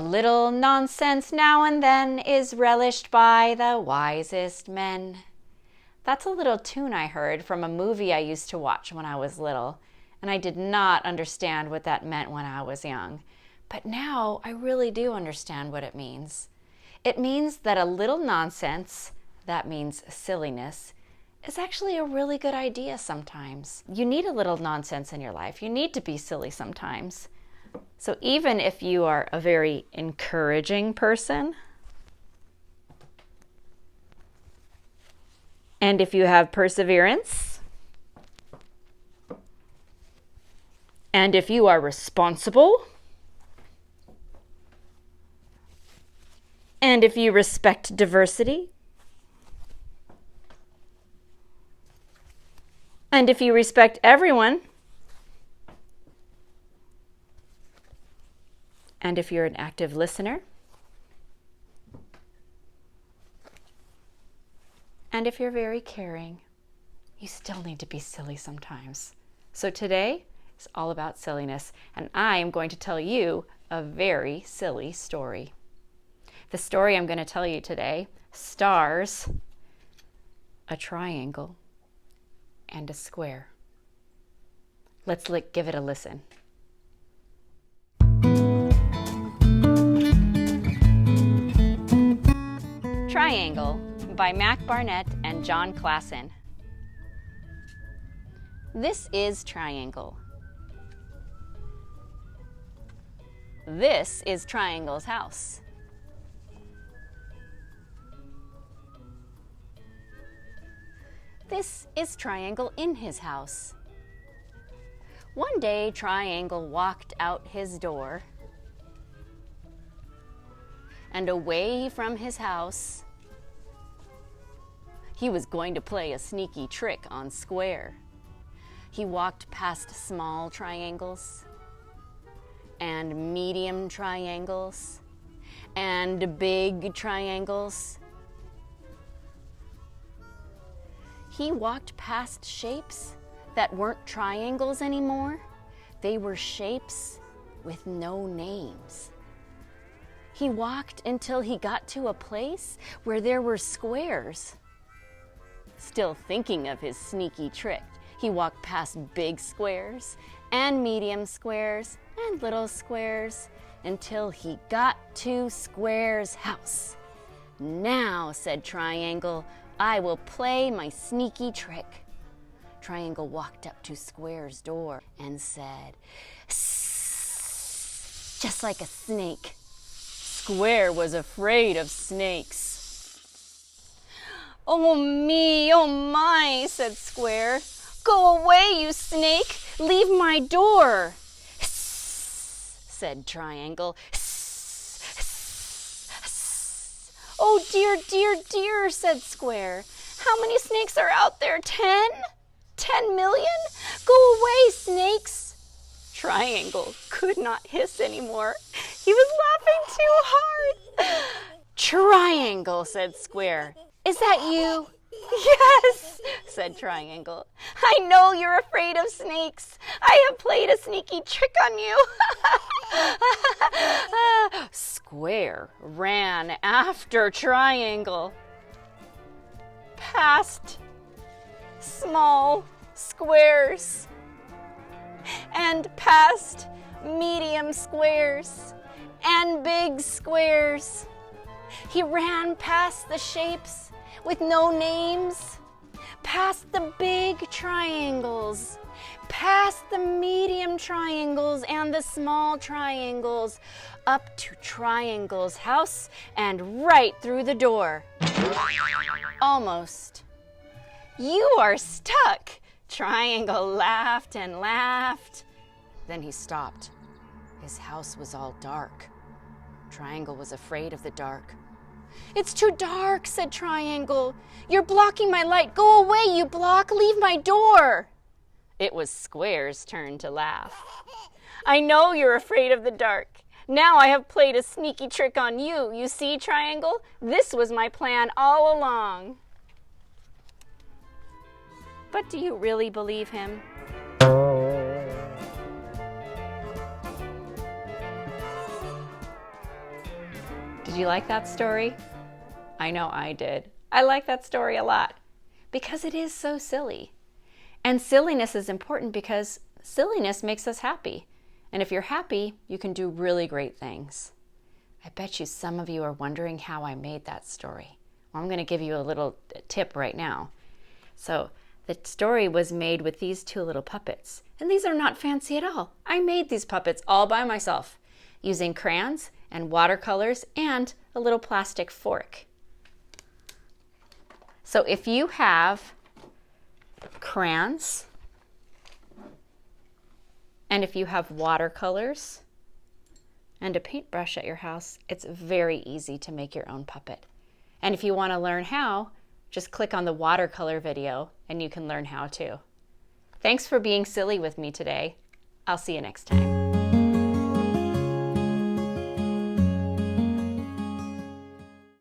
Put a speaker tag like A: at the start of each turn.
A: little nonsense now and then is relished by the wisest men. That's a little tune I heard from a movie I used to watch when I was little, and I did not understand what that meant when I was young. But now I really do understand what it means. It means that a little nonsense, that means silliness, is actually a really good idea sometimes. You need a little nonsense in your life. You need to be silly sometimes. So even if you are a very encouraging person, and if you have perseverance, and if you are responsible, and if you respect diversity, and if you respect everyone, and if you're an active listener, and if you're very caring, you still need to be silly sometimes. So today is all about silliness, and I am going to tell you a very silly story. The story I'm going to tell you today stars a triangle and a square. Let's give it a listen. Triangle by Mac Barnett and John Klassen. This is Triangle. This is Triangle's house. This is Triangle in his house. One day, Triangle walked out his door, and away from his house, he was going to play a sneaky trick on Square. He walked past small triangles, and medium triangles, and big triangles. He walked past shapes that weren't triangles anymore. They were shapes with no names. He walked until he got to a place where there were squares. Still thinking of his sneaky trick, he walked past big squares and medium squares and little squares until he got to Square's house. "Now," said Triangle, "I will play my sneaky trick." Triangle walked up to Square's door and said, "Sss," just like a snake. Square was afraid of snakes. "Oh me, oh my," said Square. "Go away, you snake! Leave my door!" "Hiss," said Triangle. "Hiss, hiss, hiss." "Oh dear, dear, dear," said Square. "How many snakes are out there? 10? 10 million? Go away, snakes!" Triangle could not hiss anymore. He was laughing too hard. "Triangle," said Square. "Is that you?" "Yes," said Triangle. "I know you're afraid of snakes. I have played a sneaky trick on you." Square ran after Triangle, past small squares and past medium squares and big squares. He ran past the shapes with no names, past the big triangles, past the medium triangles and the small triangles, up to Triangle's house and right through the door. Almost. "You are stuck!" Triangle laughed and laughed. Then he stopped. His house was all dark. Triangle was afraid of the dark. "It's too dark," said Triangle. "You're blocking my light. Go away, you block. Leave my door." It was Square's turn to laugh. "I know you're afraid of the dark. Now I have played a sneaky trick on you. You see, Triangle? This was my plan all along." But do you really believe him? you like that story? I know I did. I like that story a lot because it is so silly. And silliness is important because silliness makes us happy. And if you're happy, you can do really great things. I bet you some of you are wondering how I made that story. Well, I'm going to give you a little tip right now. So the story was made with these two little puppets. And these are not fancy at all. I made these puppets all by myself using crayons and watercolors and a little plastic fork. So if you have crayons and if you have watercolors and a paintbrush at your house, it's very easy to make your own puppet. And if you want to learn how, just click on the watercolor video and you can learn how too. Thanks for being silly with me today. I'll see you next time.